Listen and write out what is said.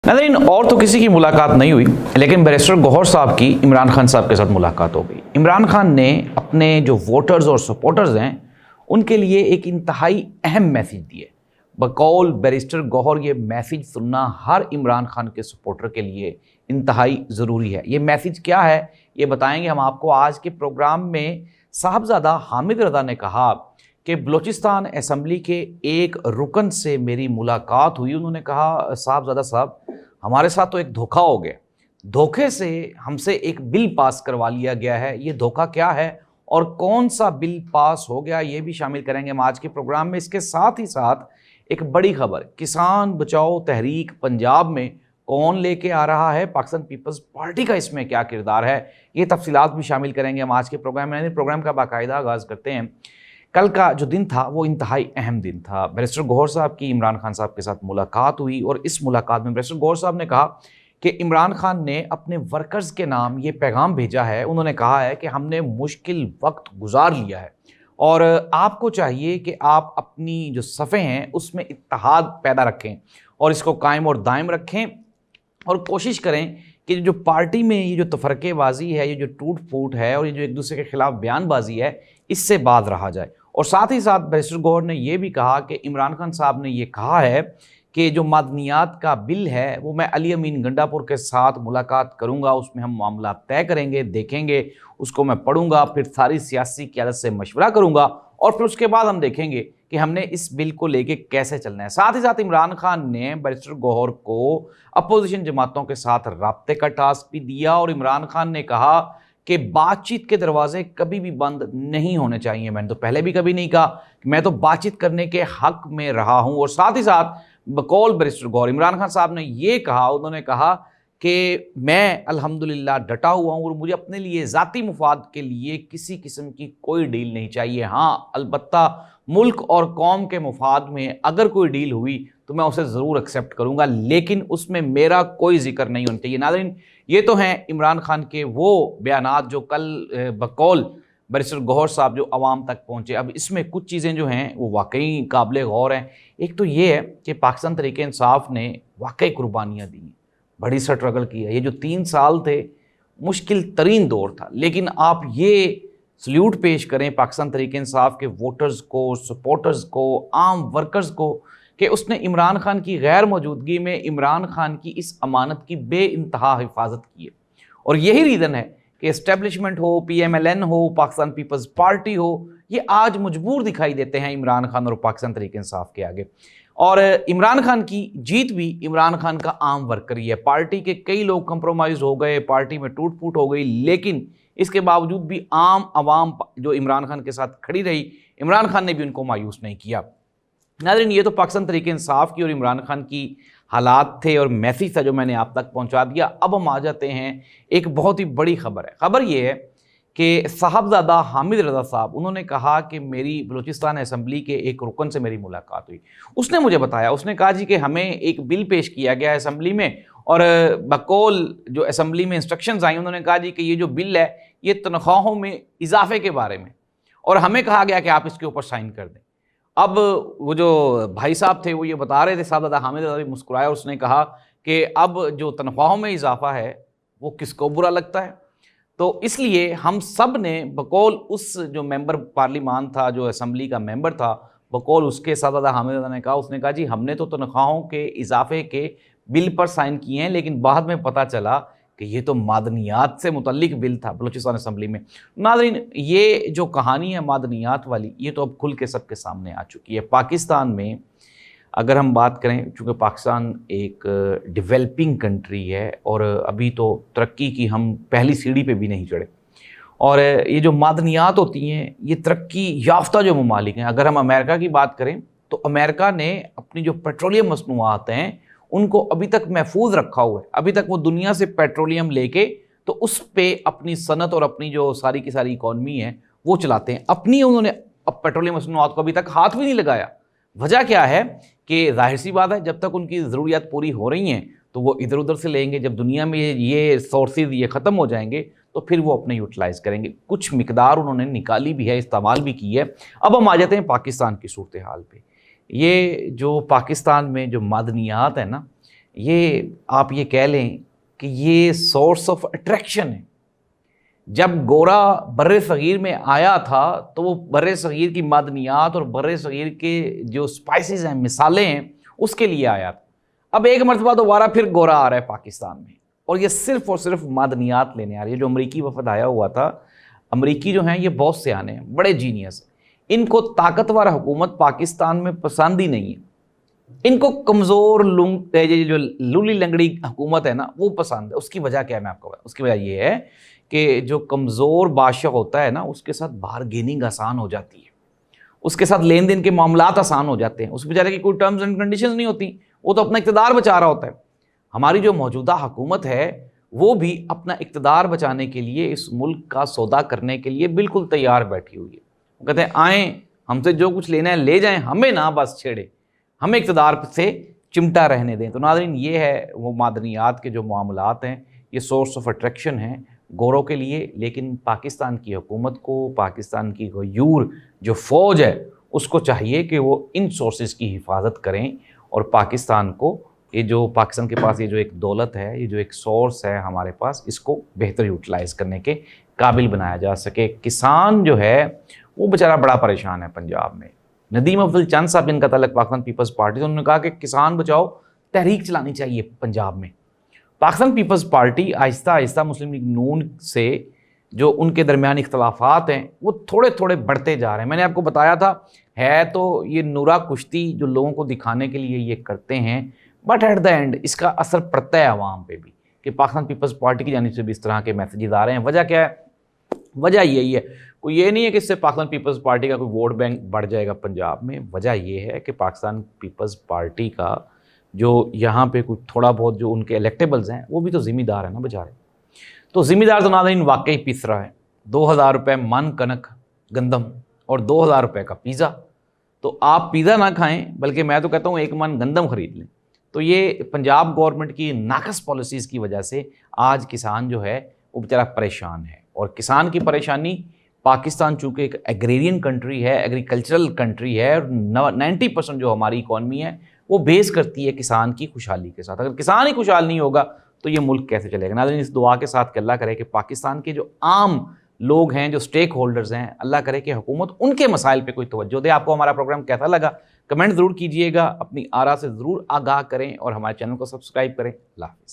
नाज़रीन, और तो किसी की मुलाकात नहीं हुई, लेकिन बैरिस्टर गौहर साहब की इमरान खान साहब के साथ मुलाकात हो गई। इमरान खान ने अपने जो वोटर्स और सपोर्टर्स हैं उनके लिए एक इंतहाई अहम मैसेज दिए। बकौल बैरिस्टर गौहर ये मैसेज सुनना हर इमरान खान के सपोर्टर के लिए इंतहाई ज़रूरी है। ये मैसेज क्या है ये बताएंगे हम आपको आज के प्रोग्राम में। साहबजादा हामिद रज़ा ने कहा कि बलूचिस्तान असम्बली के एक रुकन से मेरी मुलाकात हुई। उन्होंने कहा, साहबजादा साहब, हमारे साथ तो एक धोखा हो गया, धोखे से हमसे एक बिल पास करवा लिया गया है। ये धोखा क्या है और कौन सा बिल पास हो गया ये भी शामिल करेंगे हम आज के प्रोग्राम में। इसके साथ ही साथ एक बड़ी खबर, किसान बचाओ तहरीक पंजाब में कौन लेके आ रहा है, पाकिस्तान पीपल्स पार्टी का इसमें क्या किरदार है, ये तफसीलात भी शामिल करेंगे हम आज के प्रोग्राम में। प्रोग्राम का बाकायदा आगाज़ करते हैं। कल का जो दिन था वो इंतहाई अहम दिन था। बैरिस्टर गौहर साहब की इमरान खान साहब के साथ मुलाकात हुई और इस मुलाकात में बैरिस्टर गौहर साहब ने कहा कि इमरान खान ने अपने वर्कर्स के नाम ये पैगाम भेजा है। उन्होंने कहा है कि हमने मुश्किल वक्त गुजार लिया है और आपको चाहिए कि आप अपनी जो सफ़े हैं उसमें इत्तेहाद पैदा रखें और इसको कायम और दायम रखें और कोशिश करें कि जो पार्टी में ये जो तफरक़ेबाज़ी है, ये जो टूट फूट है और ये जो एक दूसरे के ख़िलाफ़ बयानबाजी है, इससे बाज रहा जाए। और साथ ही साथ बैरिस्टर गौहर ने यह भी कहा कि इमरान खान साहब ने ये कहा है कि जो मादनियात का बिल है वो मैं अली अमीन गंडापुर के साथ मुलाकात करूंगा, उसमें हम मामला तय करेंगे, देखेंगे, उसको मैं पढ़ूंगा, फिर सारी सियासी क़यादत से मशवरा करूंगा और फिर उसके बाद हम देखेंगे कि हमने इस बिल को लेके कैसे चलना है। साथ ही साथ इमरान खान ने बैरिस्टर गौहर को अपोजिशन जमातों के साथ राब्ते का टास्क भी दिया और इमरान खान ने कहा कि बातचीत के दरवाजे कभी भी बंद नहीं होने चाहिए। मैंने तो पहले भी कभी नहीं कहा, मैं तो बातचीत करने के हक में रहा हूं। और साथ ही साथ बकौल बैरिस्टर गौहर इमरान खान साहब ने ये कहा, उन्होंने कहा कि मैं अल्हम्दुलिल्लाह डटा हुआ हूँ और मुझे अपने लिए ज़ाती मुफाद के लिए किसी किस्म की कोई डील नहीं चाहिए। हाँ, अलबत्ता मुल्क और कौम के मुफाद में अगर कोई डील हुई तो मैं उसे ज़रूर एक्सेप्ट करूँगा, लेकिन उसमें मेरा कोई जिक्र नहीं होना चाहिए। नाज़रीन, ये तो हैं इमरान खान के वो बयानात जो कल बकौल बैरिस्टर गौहर साहब जो आवाम तक पहुँचे। अब इसमें कुछ चीज़ें जो हैं वो वाकई काबिल गौर हैं। एक तो ये है कि पाकिस्तान तहरीक इंसाफ ने वाकई कुर्बानियाँ दी, बड़ी स्ट्रगल की है। ये जो 3 साल थे मुश्किल तरीन दौर था, लेकिन आप ये सल्यूट पेश करें पाकिस्तान तहरीक इंसाफ के वोटर्स को, सपोर्टर्स को, आम वर्कर्स को कि उसने इमरान खान की गैर मौजूदगी में इमरान खान की इस अमानत की बे इंतहा हिफाजत की है। और यही रीज़न है कि एस्टेब्लिशमेंट हो, PMLN हो, पाकिस्तान पीपल्स पार्टी हो, ये आज मजबूर दिखाई देते हैं इमरान खान और पाकिस्तान तहरीक इंसाफ के आगे। और इमरान खान की जीत भी इमरान खान का आम वर्कर ही है। पार्टी के कई लोग कंप्रोमाइज़ हो गए, पार्टी में टूट फूट हो गई, लेकिन इसके बावजूद भी आम आवाम जो इमरान खान के साथ खड़ी रही, इमरान खान ने भी उनको मायूस नहीं किया। नाज़रीन, ये तो पाकिस्तान तहरीक इंसाफ की और इमरान खान की हालात थे और मैसेज था जो मैंने आप तक पहुंचा दिया। अब हम आ जाते हैं, एक बहुत ही बड़ी खबर है। खबर ये है कि साहबजादा हामिद रज़ा साहब, उन्होंने कहा कि मेरी बलूचिस्तान असम्बली के एक रुकन से मेरी मुलाकात हुई। उसने मुझे बताया, उसने कहा जी कि हमें एक बिल पेश किया गया है असम्बली में और बकौल जो असम्बली में इंस्ट्रक्शंस आई, उन्होंने कहा जी कि ये जो बिल है ये तनख्वाहों में इजाफे के बारे में, और हमें कहा गया कि आप इसके ऊपर साइन कर दें। अब वो जो भाई साहब थे वो ये बता रहे थे, साहबजादा हामिद रज़ा भी मुस्कुराया, उसने कहा कि अब जो तनख्वाहों में इजाफा है वो किसको बुरा लगता है। तो इसलिए हम सब ने बकौल उस जो मेंबर पार्लिमान था, जो असम्बली का मेंबर था, बकौल उसके साहबजादा हामिद रज़ा ने कहा, उसने कहा जी हमने तो तनख्वाहों के इजाफे के बिल पर साइन किए हैं, लेकिन बाद में पता चला कि ये तो मादनियात से मुतल्लिक बिल था बलूचिस्तान असम्बली में। नाज़रीन, ये जो कहानी है मादनियात वाली, ये तो अब खुल के सबके सामने आ चुकी है। पाकिस्तान में अगर हम बात करें, चूँकि पाकिस्तान एक डेवलपिंग कंट्री है और अभी तो तरक्की की हम पहली सीढ़ी पे भी नहीं चढ़े, और ये जो मादनियात होती हैं ये तरक्की याफ्ता जो ममालिक हैं, अगर हम अमेरिका की बात करें तो अमेरिका ने अपनी जो पेट्रोलियम मसनूआत हैं उनको अभी तक महफूज रखा हुआ है। अभी तक वो दुनिया से पेट्रोलियम लेके तो उस पे अपनी सनत और अपनी जो सारी की सारी इकॉनमी है वो चलाते हैं। अपनी उन्होंने अब पेट्रोलियम मसनूआत को अभी तक हाथ भी नहीं लगाया। वजह क्या है कि जाहिर सी बात है, जब तक उनकी ज़रूरियात पूरी हो रही हैं तो वो इधर उधर से लेंगे। जब दुनिया में ये सोर्सेज ये ख़त्म हो जाएंगे तो फिर वो अपने यूटिलाइज़ करेंगे। कुछ मिकदार उन्होंने निकाली भी है, इस्तेमाल भी की है। अब हम आ जाते हैं पाकिस्तान की सूरत हाल पे। ये जो पाकिस्तान में जो मादनियात है ना, یہ آپ یہ کہہ لیں کہ یہ سورس آف اٹریکشن ہے. جب گورا بر صغیر میں آیا تھا تو وہ بر صغیر کی معدنیات اور بر صغیر کے جو اسپائسز ہیں، مسالے ہیں، اس کے لیے آیا تھا. اب ایک مرتبہ دوبارہ پھر گورا آ رہا ہے پاکستان میں، اور یہ صرف اور صرف معدنیات لینے آ رہی ہے. جو امریکی وفد آیا ہوا تھا، امریکی جو ہیں یہ بہت سیانے ہیں، بڑے جینیس ہیں. ان کو طاقتور حکومت پاکستان میں پسند ہی نہیں ہے. ان کو کمزور جو لولی لنگڑی حکومت ہے نا وہ پسند ہے. اس کی وجہ کیا ہے میں آپ کو بتاؤں. اس کی وجہ یہ ہے کہ جو کمزور بادشاہ ہوتا ہے نا اس کے ساتھ بارگیننگ آسان ہو جاتی ہے، اس کے ساتھ لین دین کے معاملات آسان ہو جاتے ہیں. اس بیچارے کی کوئی ٹرمز اینڈ کنڈیشنز نہیں ہوتی، وہ تو اپنا اقتدار بچا رہا ہوتا ہے. ہماری جو موجودہ حکومت ہے وہ بھی اپنا اقتدار بچانے کے لیے، اس ملک کا سودا کرنے کے لیے بالکل تیار بیٹھی ہوئی ہے. وہ کہتے ہیں آئیں ہم سے جو کچھ لینا ہے لے جائیں، ہمیں نہ بس چھیڑے، ہمیں اقتدار سے چمٹا رہنے دیں. تو ناظرین یہ ہے وہ معدنیات کے جو معاملات ہیں، یہ سورس آف اٹریکشن ہیں گوروں کے لیے. لیکن پاکستان کی حکومت کو، پاکستان کی غیور جو فوج ہے اس کو چاہیے کہ وہ ان سورسز کی حفاظت کریں، اور پاکستان کو یہ جو پاکستان کے پاس یہ جو ایک دولت ہے، یہ جو ایک سورس ہے ہمارے پاس، اس کو بہتر یوٹیلائز کرنے کے قابل بنایا جا سکے. کسان جو ہے وہ بیچارہ بڑا پریشان ہے پنجاب میں. ندیم افضل چند صاحب جن کا تعلق پاکستان پیپلز پارٹی سے، انہوں نے کہا کہ کسان بچاؤ تحریک چلانی چاہیے پنجاب میں. پاکستان پیپلز پارٹی آہستہ آہستہ مسلم لیگ نون سے جو ان کے درمیان اختلافات ہیں وہ تھوڑے تھوڑے بڑھتے جا رہے ہیں. میں نے آپ کو بتایا تھا ہے تو یہ نورا کشتی جو لوگوں کو دکھانے کے لیے یہ کرتے ہیں، بٹ ایٹ دا اینڈ اس کا اثر پڑتا ہے عوام پہ بھی کہ پاکستان پیپلز پارٹی کی جانب سے بھی اس طرح کے میسیجز آ رہے ہیں. وجہ کیا ہے؟ وجہ یہی ہے، کوئی یہ نہیں ہے کہ اس سے پاکستان پیپلز پارٹی کا کوئی ووٹ بینک بڑھ جائے گا پنجاب میں. وجہ یہ ہے کہ پاکستان پیپلز پارٹی کا جو یہاں پہ کچھ تھوڑا بہت جو ان کے الیکٹیبلز ہیں وہ بھی تو ذمہ دار ہیں نا بیچارے. تو ذمہ دار تو ناظرین واقعی پیس رہا ہے. 2000 روپے من کنک گندم اور 2000 روپے کا پیزا. تو آپ پیزا نہ کھائیں بلکہ میں تو کہتا ہوں 1 من گندم خرید لیں. تو یہ پنجاب گورنمنٹ کی ناقص پالیسیز کی وجہ سے آج کسان جو ہے وہ بیچارہ پریشان ہے. اور کسان کی پریشانی، پاکستان چونکہ ایک ایگریرین کنٹری ہے، ایگریکلچرل کنٹری ہے، اور 90% جو ہماری اکانومی ہے وہ بیس کرتی ہے کسان کی خوشحالی کے ساتھ. اگر کسان ہی خوشحال نہیں ہوگا تو یہ ملک کیسے چلے گا؟ ناظرین اس دعا کے ساتھ کہ اللہ کرے کہ پاکستان کے جو عام لوگ ہیں، جو سٹیک ہولڈرز ہیں، اللہ کرے کہ حکومت ان کے مسائل پہ کوئی توجہ دے. آپ کو ہمارا پروگرام کیسا لگا کمنٹ ضرور کیجئے گا، اپنی آراء سے ضرور آگاہ کریں اور ہمارے چینل کو سبسکرائب کریں. اللہ حافظ.